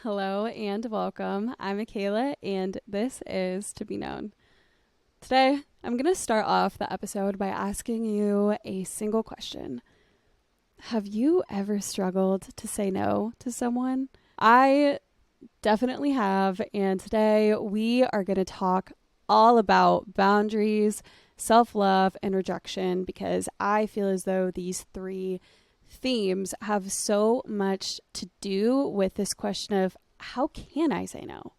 Hello and welcome. I'm Makayla, and this is To Be Known. Today, I'm going to start off the episode by asking you a single question. Have you ever struggled to say no to someone? I definitely have, and today we are going to talk all about boundaries, self-love, and rejection because I feel as though these three themes have so much to do with this question of how can I say no?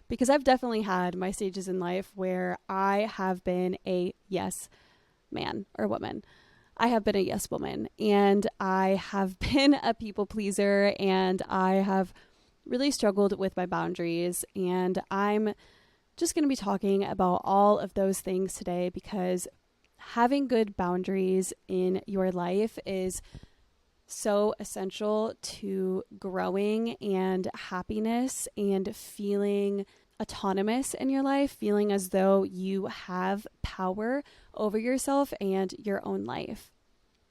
Because I've definitely had my stages in life where I have been a yes man or woman. I have been a yes woman, and I have been a people pleaser, and I have really struggled with my boundaries. And I'm just going to be talking about all of those things today because having good boundaries in your life is so essential to growing and happiness and feeling autonomous in your life, feeling as though you have power over yourself and your own life.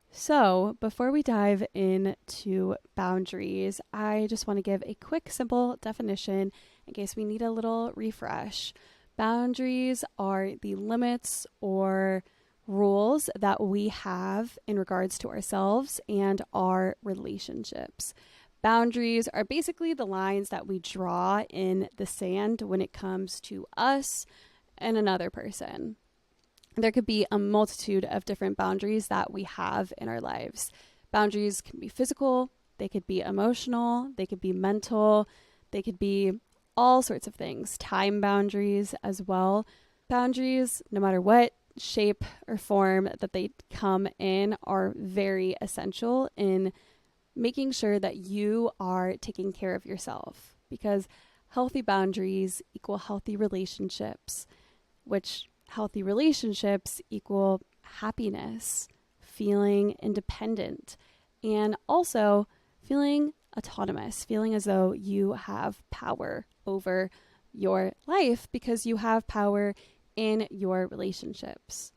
So, before we dive into boundaries, I just want to give a quick, simple definition in case we need a little refresh. Boundaries are the limits or rules that we have in regards to ourselves and our relationships. Boundaries are basically the lines that we draw in the sand when it comes to us and another person. There could be a multitude of different boundaries that we have in our lives. Boundaries can be physical, they could be emotional, they could be mental, they could be all sorts of things. Time boundaries as well. Boundaries, no matter what shape or form that they come in, are very essential in making sure that you are taking care of yourself, because healthy boundaries equal healthy relationships, which healthy relationships equal happiness, feeling independent, and also feeling autonomous, feeling as though you have power over your life because you have power in your relationships.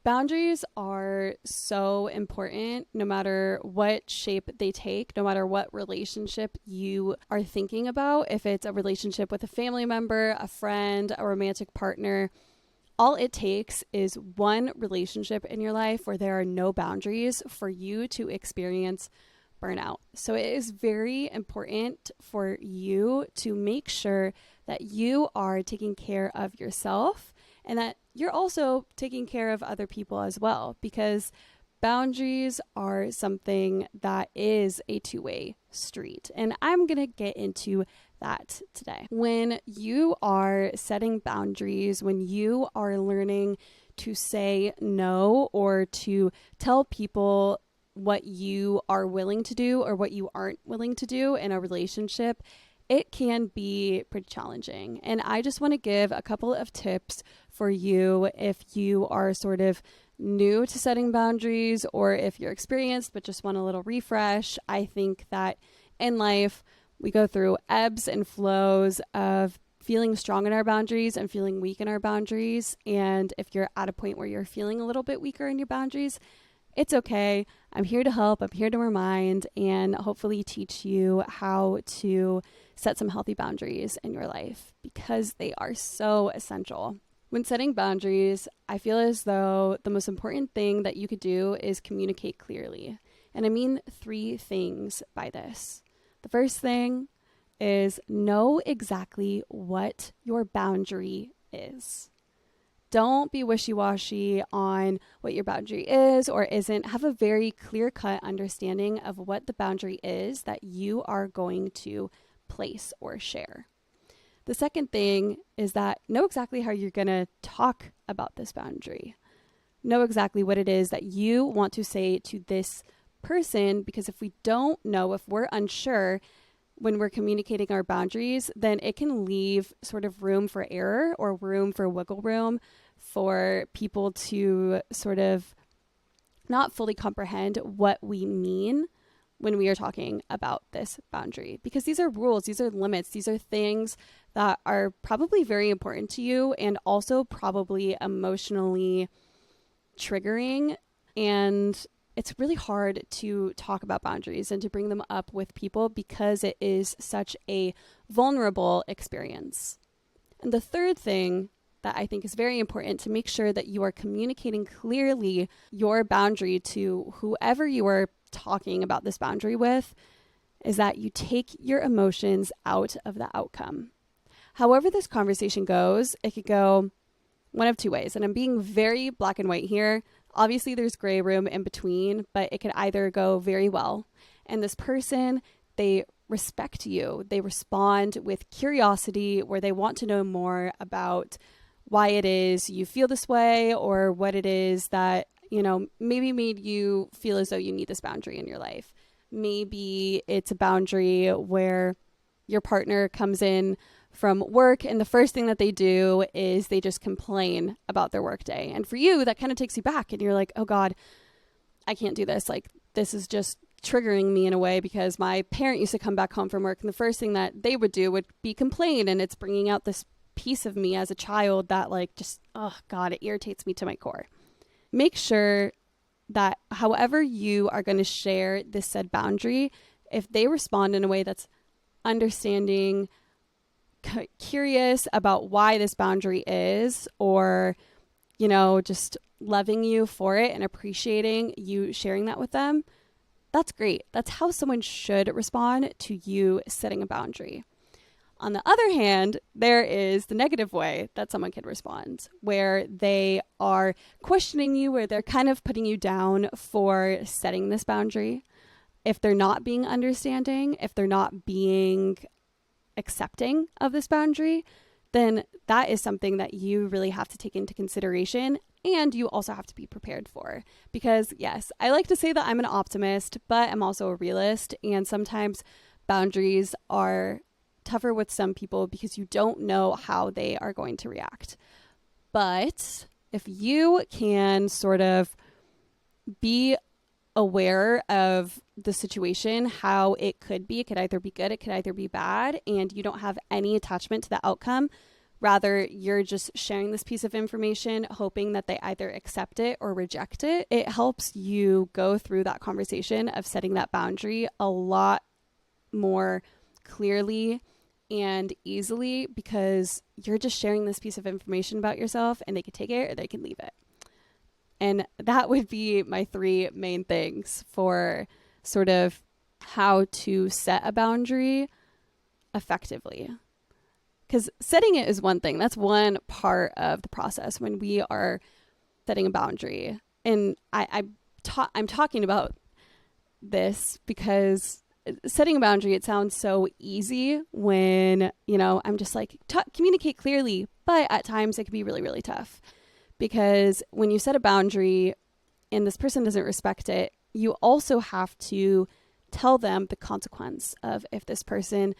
Boundaries are so important no matter what shape they take, no matter what relationship you are thinking about. If it's a relationship with a family member, a friend, a romantic partner, all it takes is one relationship in your life where there are no boundaries for you to experience burnout. So it is very important for you to make sure that you are taking care of yourself and that you're also taking care of other people as well, because boundaries are something that is a two-way street. And I'm going to get into that today. When you are setting boundaries, when you are learning to say no or to tell people what you are willing to do or what you aren't willing to do in a relationship, it can be pretty challenging. And I just want to give a couple of tips for you if you are sort of new to setting boundaries or if you're experienced but just want a little refresh. I think that in life, we go through ebbs and flows of feeling strong in our boundaries and feeling weak in our boundaries. And if you're at a point where you're feeling a little bit weaker in your boundaries, it's okay. I'm here to help. I'm here to remind and hopefully teach you how to set some healthy boundaries in your life because they are so essential. When setting boundaries, I feel as though the most important thing that you could do is communicate clearly. And I mean three things by this. The first thing is know exactly what your boundary is. Don't be wishy-washy on what your boundary is or isn't. Have a very clear-cut understanding of what the boundary is that you are going to place or share. The second thing is that know exactly how you're going to talk about this boundary. Know exactly what it is that you want to say to this person, because if we don't know, if we're unsure when we're communicating our boundaries, then it can leave sort of room for error or room for wiggle room for people to sort of not fully comprehend what we mean when we are talking about this boundary. Because these are rules, these are limits, these are things that are probably very important to you and also probably emotionally triggering. And it's really hard to talk about boundaries and to bring them up with people because it is such a vulnerable experience. And the third thing that I think is very important to make sure that you are communicating clearly your boundary to whoever you are talking about this boundary with is that you take your emotions out of the outcome. However this conversation goes, it could go one of two ways. And I'm being very black and white here. Obviously, there's gray room in between, but it could either go very well. And this person, they respect you. They respond with curiosity where they want to know more about why it is you feel this way or what it is that, maybe made you feel as though you need this boundary in your life. Maybe it's a boundary where your partner comes in from work and the first thing that they do is they just complain about their work day. And for you, that kind of takes you back and you're like, oh God, I can't do this. Like, this is just triggering me in a way because my parent used to come back home from work and the first thing that they would do would be complain. And it's bringing out this piece of me as a child that oh God, it irritates me to my core. Make sure that however you are going to share this said boundary, if they respond in a way that's understanding, curious about why this boundary is, or, just loving you for it and appreciating you sharing that with them, that's great. That's how someone should respond to you setting a boundary. On the other hand, there is the negative way that someone can respond, where they are questioning you, where they're kind of putting you down for setting this boundary. If they're not being understanding, if they're not being accepting of this boundary, then that is something that you really have to take into consideration and you also have to be prepared for. Because yes, I like to say that I'm an optimist, but I'm also a realist, and sometimes boundaries are tougher with some people because you don't know how they are going to react. But if you can sort of be aware of the situation, how it could either be good, it could either be bad, and you don't have any attachment to the outcome. Rather, you're just sharing this piece of information, hoping that they either accept it or reject it. It helps you go through that conversation of setting that boundary a lot more clearly and easily because you're just sharing this piece of information about yourself and they can take it or they can leave it. And that would be my 3 main things for sort of how to set a boundary effectively. Because setting it is one thing. That's one part of the process when we are setting a boundary. And I'm talking about this because setting a boundary, it sounds so easy when, I'm just like, communicate clearly. But at times it can be really, really tough. Because when you set a boundary and this person doesn't respect it, you also have to tell them the consequence of if this person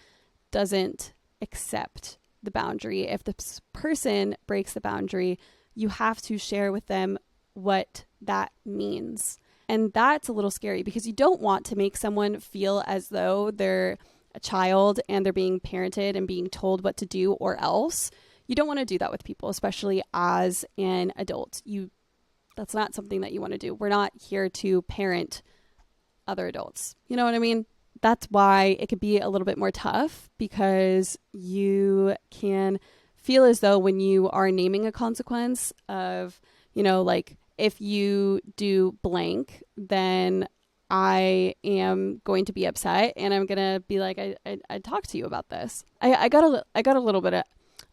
doesn't accept the boundary. If this person breaks the boundary, you have to share with them what that means. And that's a little scary because you don't want to make someone feel as though they're a child and they're being parented and being told what to do or else. You don't want to do that with people, especially as an adult. That's not something that you want to do. We're not here to parent other adults. You know what I mean? That's why it could be a little bit more tough because you can feel as though when you are naming a consequence of, like if you do blank, then I am going to be upset and I'm going to be like, I talked to you about this. I got a little bit of,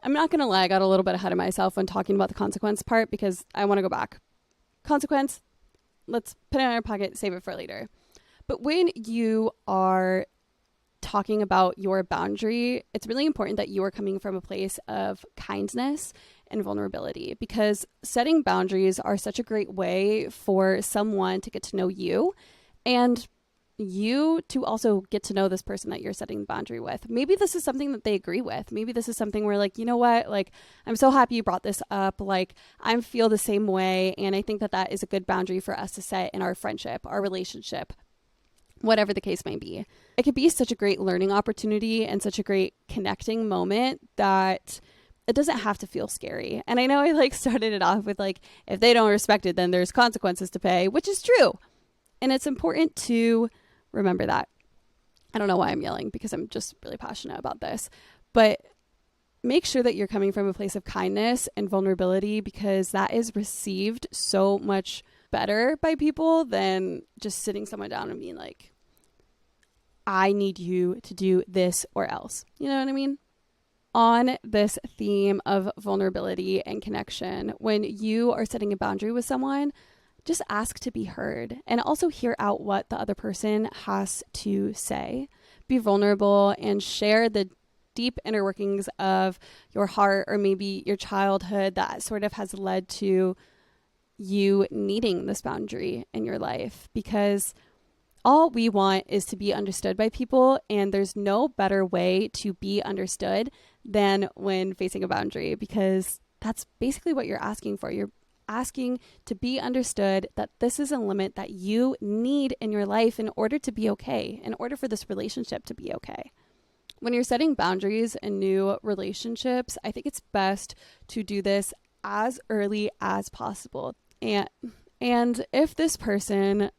I'm not going to lie, I got a little bit ahead of myself when talking about the consequence part because I want to go back. Consequence, let's put it in our pocket, save it for later. But when you are talking about your boundary, it's really important that you are coming from a place of kindness and vulnerability because setting boundaries are such a great way for someone to get to know you and you to also get to know this person that you're setting the boundary with. Maybe this is something that they agree with. Maybe this is something where like, you know what, like, I'm so happy you brought this up. Like, I feel the same way. And I think that that is a good boundary for us to set in our friendship, our relationship, whatever the case may be. It could be such a great learning opportunity and such a great connecting moment that it doesn't have to feel scary. And I know I started it off with if they don't respect it, then there's consequences to pay, which is true. And it's important to remember that. I don't know why I'm yelling because I'm just really passionate about this, but make sure that you're coming from a place of kindness and vulnerability, because that is received so much better by people than just sitting someone down and being like, I need you to do this or else. You know what I mean? On this theme of vulnerability and connection, when you are setting a boundary with someone, just ask to be heard and also hear out what the other person has to say. Be vulnerable and share the deep inner workings of your heart, or maybe your childhood, that sort of has led to you needing this boundary in your life, because all we want is to be understood by people, and there's no better way to be understood than when facing a boundary, because that's basically what you're asking for. You're asking to be understood, that this is a limit that you need in your life in order to be okay, in order for this relationship to be okay. When you're setting boundaries in new relationships, I think it's best to do this as early as possible. And if this person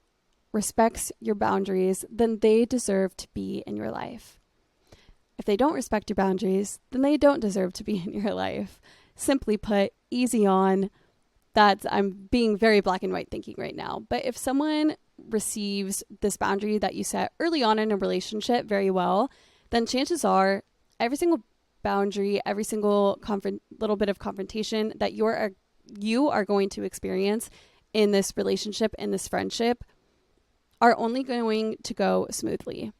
respects your boundaries, then they deserve to be in your life. If they don't respect your boundaries, then they don't deserve to be in your life. Simply put, easy on. I'm being very black and white thinking right now. But if someone receives this boundary that you set early on in a relationship very well, then chances are every single boundary, every single little bit of confrontation that you are going to experience in this relationship, in this friendship, are only going to go smoothly.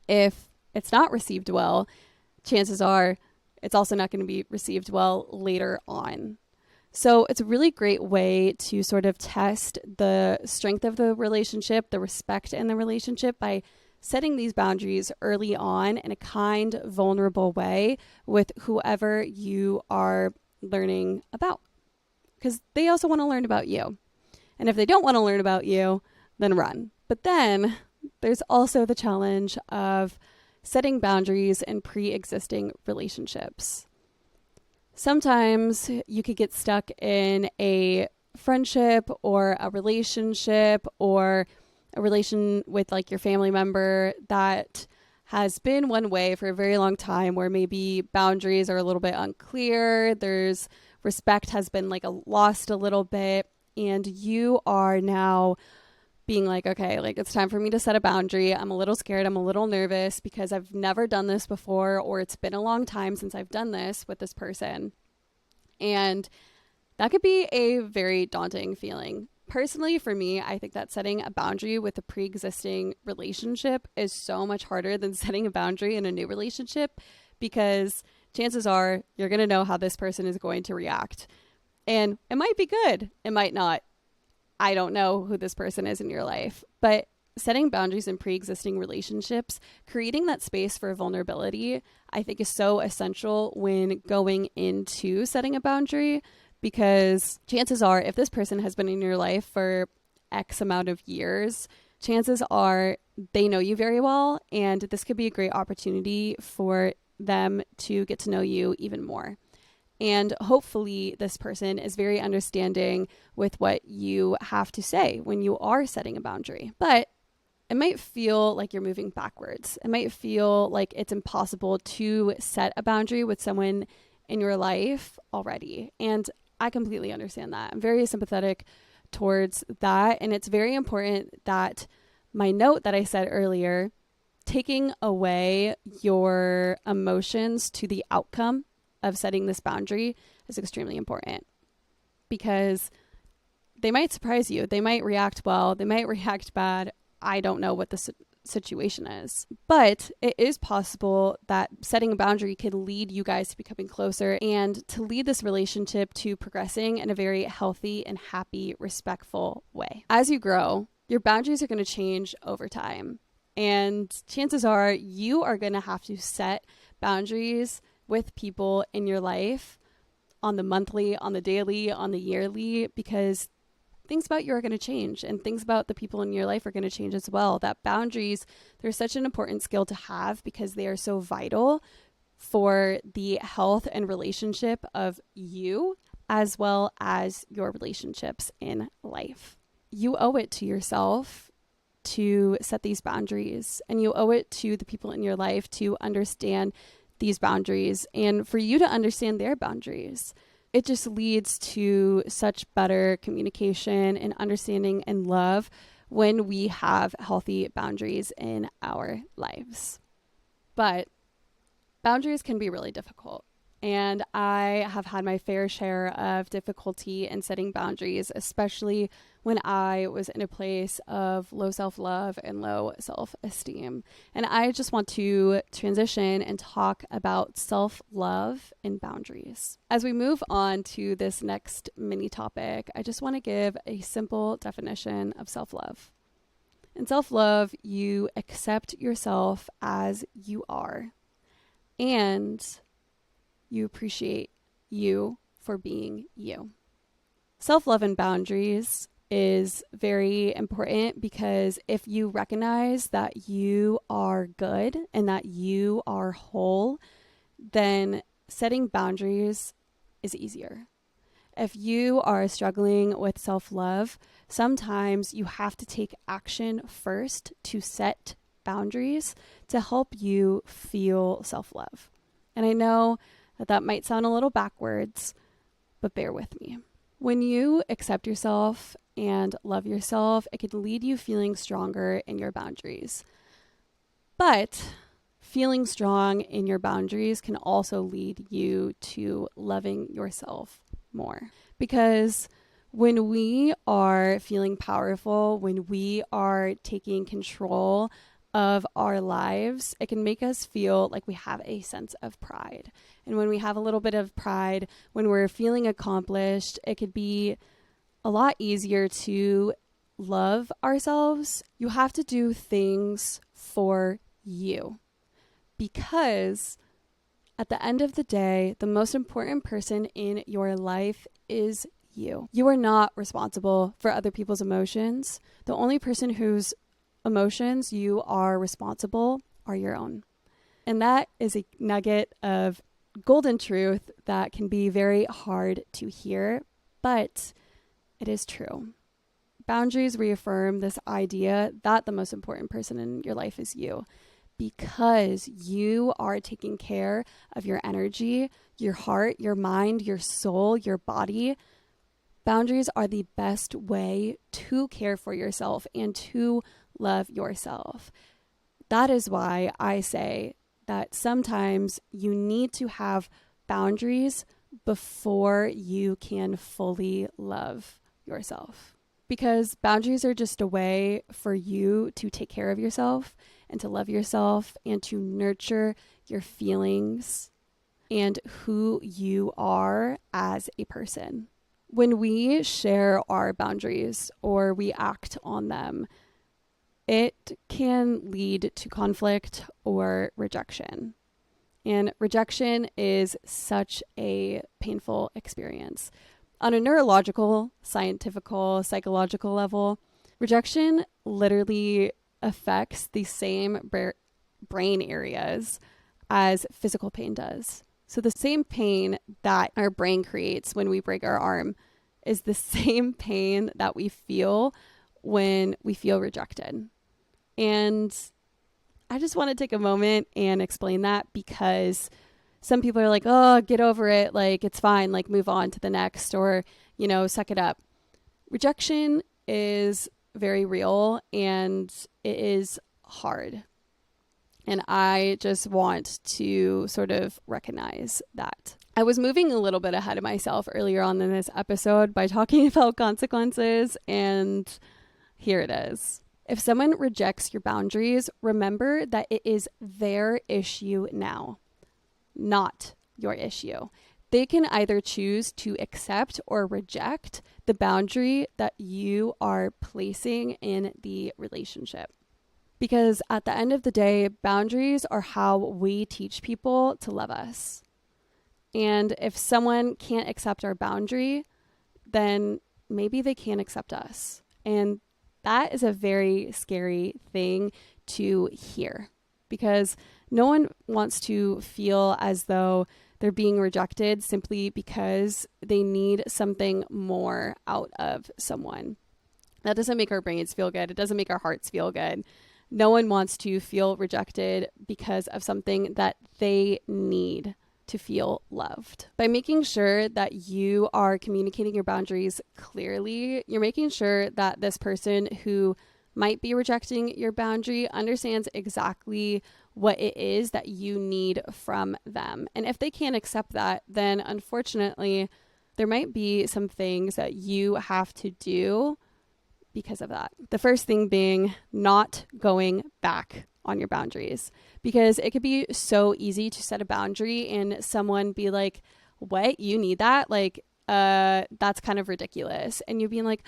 If it's not received well, chances are it's also not going to be received well later on. So it's a really great way to sort of test the strength of the relationship, the respect in the relationship, by setting these boundaries early on in a kind, vulnerable way with whoever you are learning about. Because they also want to learn about you. And if they don't want to learn about you, then run. But then there's also the challenge of setting boundaries in pre-existing relationships. Sometimes you could get stuck in a friendship or a relationship or a relation with like your family member that has been one way for a very long time, where maybe boundaries are a little bit unclear. There's respect has been lost a little bit, and you are now being like, okay, it's time for me to set a boundary. I'm a little scared. I'm a little nervous because I've never done this before, or it's been a long time since I've done this with this person. And that could be a very daunting feeling. Personally, for me, I think that setting a boundary with a pre-existing relationship is so much harder than setting a boundary in a new relationship, because chances are you're going to know how this person is going to react. And it might be good. It might not. I don't know who this person is in your life, but setting boundaries in pre-existing relationships, creating that space for vulnerability, I think is so essential when going into setting a boundary, because chances are if this person has been in your life for X amount of years, chances are they know you very well, and this could be a great opportunity for them to get to know you even more. And hopefully this person is very understanding with what you have to say when you are setting a boundary. But it might feel like you're moving backwards. It might feel like it's impossible to set a boundary with someone in your life already. And I completely understand that. I'm very sympathetic towards that. And it's very important that my note that I said earlier, taking away your emotions to the outcome of setting this boundary, is extremely important, because they might surprise you. They might react well. They might react bad. I don't know what the situation is, but it is possible that setting a boundary could lead you guys to becoming closer and to lead this relationship to progressing in a very healthy and happy, respectful way. As you grow, your boundaries are going to change over time. And chances are you are going to have to set boundaries with people in your life on the monthly, on the daily, on the yearly, because things about you are going to change, and things about the people in your life are going to change as well. That boundaries, they're such an important skill to have, because they are so vital for the health and relationship of you, as well as your relationships in life. You owe it to yourself to set these boundaries, and you owe it to the people in your life to understand these boundaries and for you to understand their boundaries. It just leads to such better communication and understanding and love when we have healthy boundaries in our lives. But boundaries can be really difficult. And I have had my fair share of difficulty in setting boundaries, especially when I was in a place of low self-love and low self-esteem. And I just want to transition and talk about self-love and boundaries. As we move on to this next mini topic, I just want to give a simple definition of self-love. In self-love, you accept yourself as you are, and you appreciate you for being you. Self-love and boundaries is very important because if you recognize that you are good and that you are whole, then setting boundaries is easier. If you are struggling with self-love, sometimes you have to take action first to set boundaries to help you feel self-love. And I know that might sound a little backwards, but bear with me. When you accept yourself and love yourself, it can lead you feeling stronger in your boundaries. But feeling strong in your boundaries can also lead you to loving yourself more. Because when we are feeling powerful, when we are taking control of our lives, it can make us feel like we have a sense of pride. And when we have a little bit of pride, when we're feeling accomplished, it could be a lot easier to love ourselves. You have to do things for you, because at the end of the day, the most important person in your life is you. You are not responsible for other people's emotions. The only person whose emotions you are responsible are your own. And that is a nugget of golden truth that can be very hard to hear, but it is true. Boundaries reaffirm this idea that the most important person in your life is you, because you are taking care of your energy, your heart, your mind, your soul, your body. Boundaries are the best way to care for yourself and to love yourself. That is why I say that sometimes you need to have boundaries before you can fully love yourself. Because boundaries are just a way for you to take care of yourself and to love yourself and to nurture your feelings and who you are as a person. When we share our boundaries or we act on them, it can lead to conflict or rejection. And rejection is such a painful experience. On a neurological, scientific, psychological level, rejection literally affects the same brain areas as physical pain does. So the same pain that our brain creates when we break our arm is the same pain that we feel when we feel rejected. And I just want to take a moment and explain that, because some people are like, oh, get over it. Like, it's fine. Like, move on to the next, or, suck it up. Rejection is very real and it is hard. And I just want to sort of recognize that. I was moving a little bit ahead of myself earlier on in this episode by talking about consequences, and here it is. If someone rejects your boundaries, remember that it is their issue now, not your issue. They can either choose to accept or reject the boundary that you are placing in the relationship. Because at the end of the day, boundaries are how we teach people to love us. And if someone can't accept our boundary, then maybe they can't accept us. And that is a very scary thing to hear, because no one wants to feel as though they're being rejected simply because they need something more out of someone. That doesn't make our brains feel good. It doesn't make our hearts feel good. No one wants to feel rejected because of something that they need to feel loved. By making sure that you are communicating your boundaries clearly, you're making sure that this person who might be rejecting your boundary understands exactly what it is that you need from them. And if they can't accept that, then unfortunately, there might be some things that you have to do because of that. The first thing being not going back on your boundaries, because it could be so easy to set a boundary and someone be like, what, you need that? Like, that's kind of ridiculous. And you being like,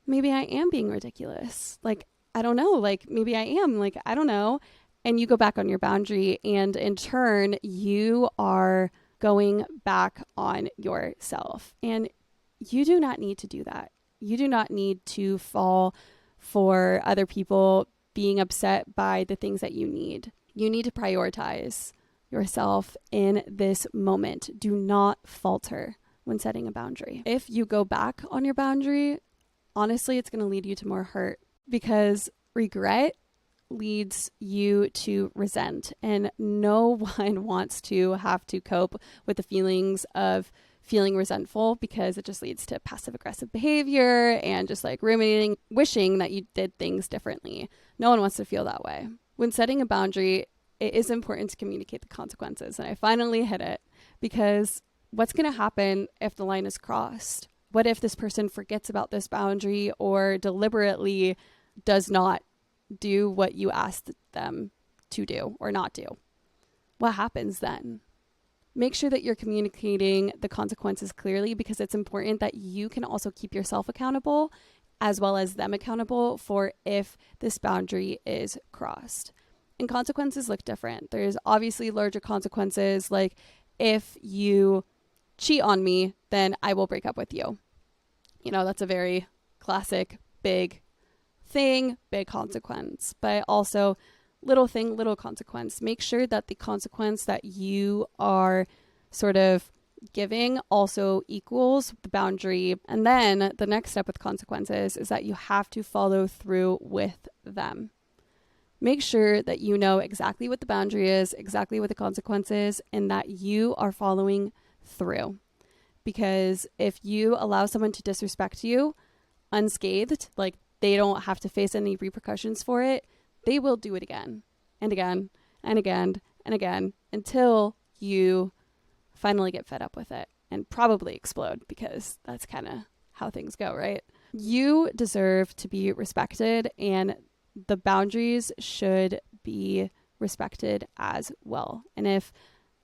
maybe I am being ridiculous. Like, I don't know. Like, maybe I am. Like, I don't know. And you go back on your boundary. And in turn, you are going back on yourself. And you do not need to do that. You do not need to fall for other people being upset by the things that you need. You need to prioritize yourself in this moment. Do not falter when setting a boundary. If you go back on your boundary, honestly, it's going to lead you to more hurt, because regret leads you to resent, and no one wants to have to cope with the feelings of feeling resentful, because it just leads to passive aggressive behavior and just like ruminating, wishing that you did things differently. No one wants to feel that way. When setting a boundary, it is important to communicate the consequences. And I finally hit it, because what's going to happen if the line is crossed? What if this person forgets about this boundary or deliberately does not do what you asked them to do or not do? What happens then? Make sure that you're communicating the consequences clearly, because it's important that you can also keep yourself accountable as well as them accountable for if this boundary is crossed. And consequences look different. There's obviously larger consequences, like if you cheat on me, then I will break up with you. You know, that's a very classic, big thing, big consequence, but also little thing, little consequence. Make sure that the consequence that you are sort of giving also equals the boundary. And then the next step with consequences is that you have to follow through with them. Make sure that you know exactly what the boundary is, exactly what the consequence is, and that you are following through. Because if you allow someone to disrespect you unscathed, like they don't have to face any repercussions for it, they will do it again and again and again and again until you finally get fed up with it and probably explode, because that's kind of how things go, right? You deserve to be respected, and the boundaries should be respected as well. And if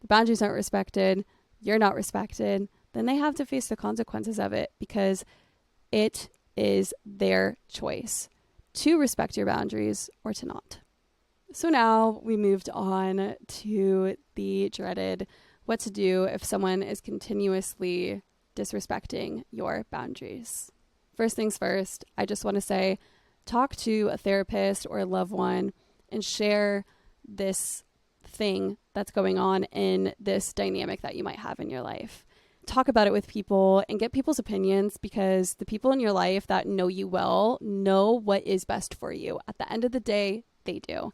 the boundaries aren't respected, you're not respected, then they have to face the consequences of it, because it is their choice to respect your boundaries or to not. So now we moved on to the dreaded what to do if someone is continuously disrespecting your boundaries. First things first, I just want to say, talk to a therapist or a loved one and share this thing that's going on in this dynamic that you might have in your life. Talk about it with people and get people's opinions, because the people in your life that know you well know what is best for you. At the end of the day, they do.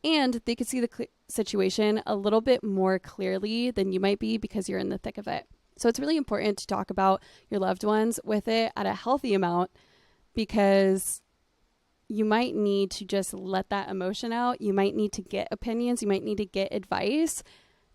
And they could see the situation a little bit more clearly than you might be, because you're in the thick of it. So it's really important to talk about your loved ones with it at a healthy amount, because you might need to just let that emotion out. You might need to get opinions. You might need to get advice,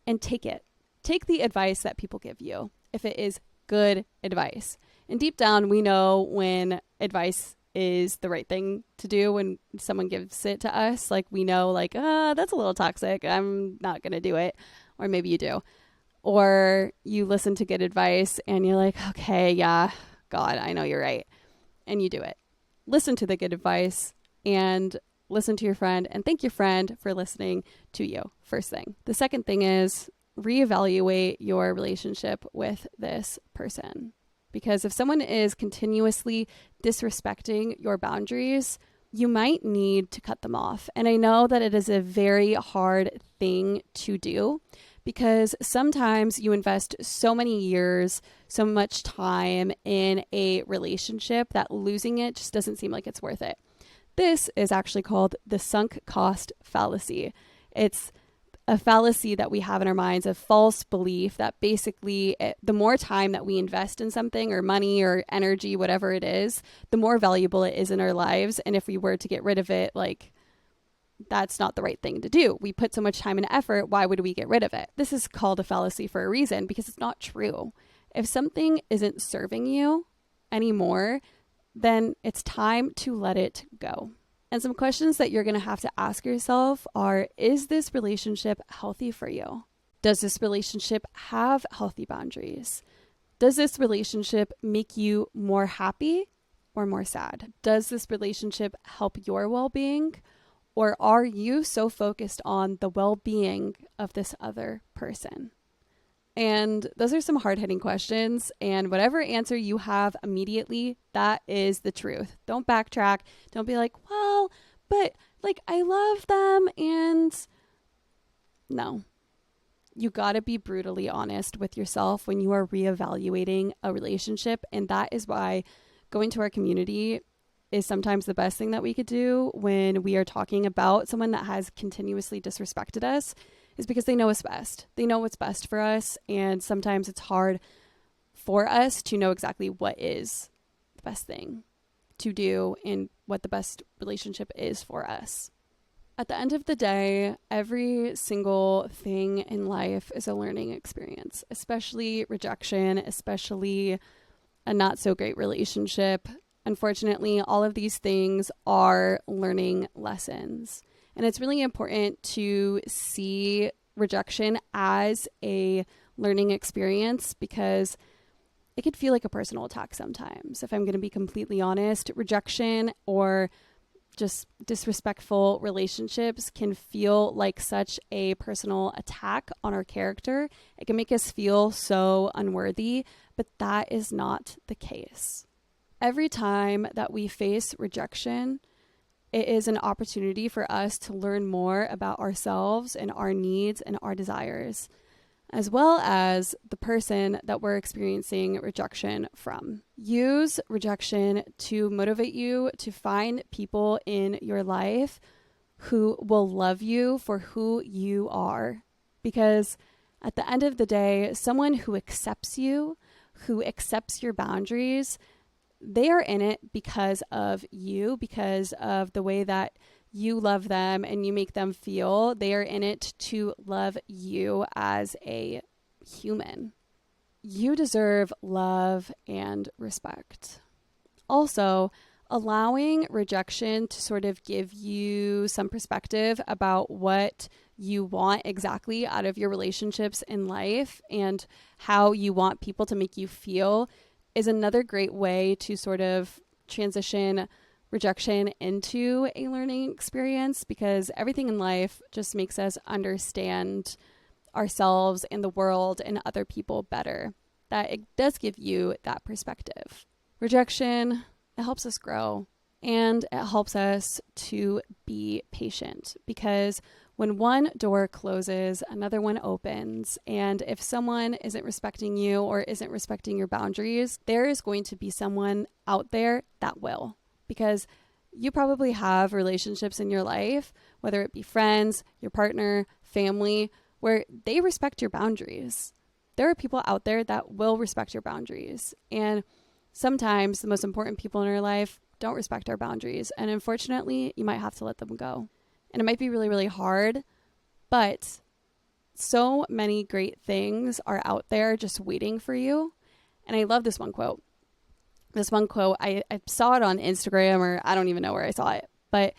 and take it. Take the advice that people give you, if it is good advice. And deep down, we know when advice is the right thing to do when someone gives it to us. Like, we know, like, that's a little toxic, I'm not going to do it. Or maybe you do. Or you listen to good advice and you're like, okay, yeah, God, I know you're right. And you do it. Listen to the good advice and listen to your friend, and thank your friend for listening to you. First thing. The second thing is reevaluate your relationship with this person. Because if someone is continuously disrespecting your boundaries, you might need to cut them off. And I know that it is a very hard thing to do, because sometimes you invest so many years, so much time in a relationship that losing it just doesn't seem like it's worth it. This is actually called the sunk cost fallacy. It's a fallacy that we have in our minds, a false belief that basically the more time that we invest in something or money or energy, whatever it is, the more valuable it is in our lives. And if we were to get rid of it, like, that's not the right thing to do. We put so much time and effort. Why would we get rid of it? This is called a fallacy for a reason, because it's not true. If something isn't serving you anymore, then it's time to let it go. And some questions that you're going to have to ask yourself are, is this relationship healthy for you? Does this relationship have healthy boundaries? Does this relationship make you more happy or more sad? Does this relationship help your well-being? Or are you so focused on the well-being of this other person? And those are some hard-hitting questions. And whatever answer you have immediately, that is the truth. Don't backtrack. Don't be like, well, but like, I love them. And no, you got to be brutally honest with yourself when you are reevaluating a relationship. And that is why going to our community is sometimes the best thing that we could do when we are talking about someone that has continuously disrespected us, is because they know us best. They know what's best for us. And sometimes it's hard for us to know exactly what is the best thing to do and what the best relationship is for us. At the end of the day, every single thing in life is a learning experience, especially rejection, especially a not so great relationship. Unfortunately, all of these things are learning lessons. And it's really important to see rejection as a learning experience, because it could feel like a personal attack sometimes. If I'm going to be completely honest, rejection or just disrespectful relationships can feel like such a personal attack on our character. It can make us feel so unworthy, but that is not the case. Every time that we face rejection, it is an opportunity for us to learn more about ourselves and our needs and our desires, as well as the person that we're experiencing rejection from. Use rejection to motivate you to find people in your life who will love you for who you are. Because at the end of the day, someone who accepts you, who accepts your boundaries, they are in it because of you, because of the way that you love them and you make them feel. They are in it to love you as a human. You deserve love and respect. Also, allowing rejection to sort of give you some perspective about what you want exactly out of your relationships in life and how you want people to make you feel is another great way to sort of transition rejection into a learning experience, because everything in life just makes us understand ourselves and the world and other people better. That it does give you that perspective. Rejection, it helps us grow, and it helps us to be patient, because when one door closes, another one opens. And if someone isn't respecting you or isn't respecting your boundaries, there is going to be someone out there that will. Because you probably have relationships in your life, whether it be friends, your partner, family, where they respect your boundaries. There are people out there that will respect your boundaries. And sometimes the most important people in our life don't respect our boundaries. And unfortunately, you might have to let them go. And it might be really, really hard, but so many great things are out there just waiting for you. And I love this one quote. I saw it on Instagram, or I don't even know where I saw it, but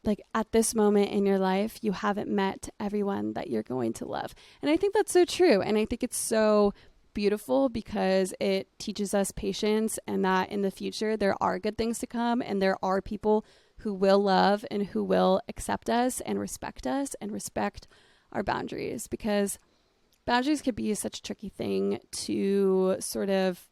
like, at this moment in your life, you haven't met everyone that you're going to love. And I think that's so true. And I think it's so beautiful, because it teaches us patience, and that in the future, there are good things to come, and there are people who will love and who will accept us and respect our boundaries, because boundaries could be such a tricky thing to sort of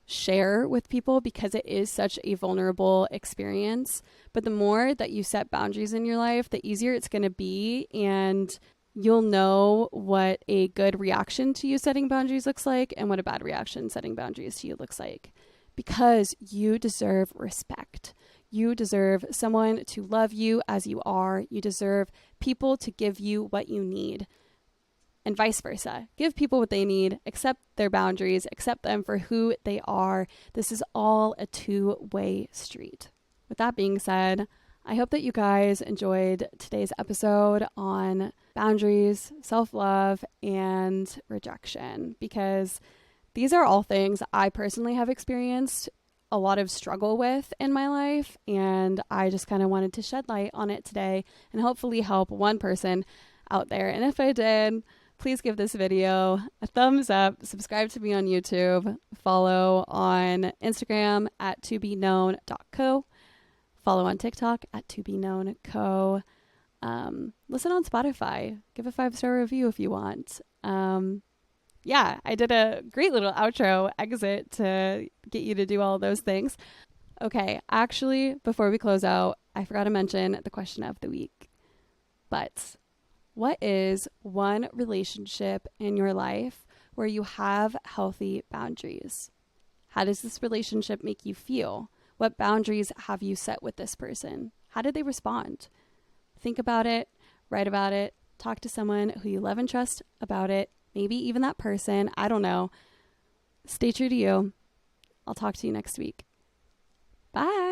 share with people, because it is such a vulnerable experience. But the more that you set boundaries in your life, the easier it's going to be, and you'll know what a good reaction to you setting boundaries looks like and what a bad reaction setting boundaries to you looks like. Because you deserve respect. You deserve someone to love you as you are. You deserve people to give you what you need. And vice versa. Give people what they need, accept their boundaries, accept them for who they are. This is all a two-way street. With that being said, I hope that you guys enjoyed today's episode on boundaries, self-love, and rejection, because these are all things I personally have experienced a lot of struggle with in my life, and I just kind of wanted to shed light on it today and hopefully help one person out there. And if I did, please give this video a thumbs up, subscribe to me on YouTube, follow on Instagram at tobeknown.co, follow on TikTok at tobeknownco, listen on Spotify, give a 5-star review if you want. Yeah, I did a great little outro exit to get you to do all of those things. Okay, actually, before we close out, I forgot to mention the question of the week. But what is one relationship in your life where you have healthy boundaries? How does this relationship make you feel? What boundaries have you set with this person? How did they respond? Think about it, write about it, talk to someone who you love and trust about it, maybe even that person. I don't know. Stay true to you. I'll talk to you next week. Bye.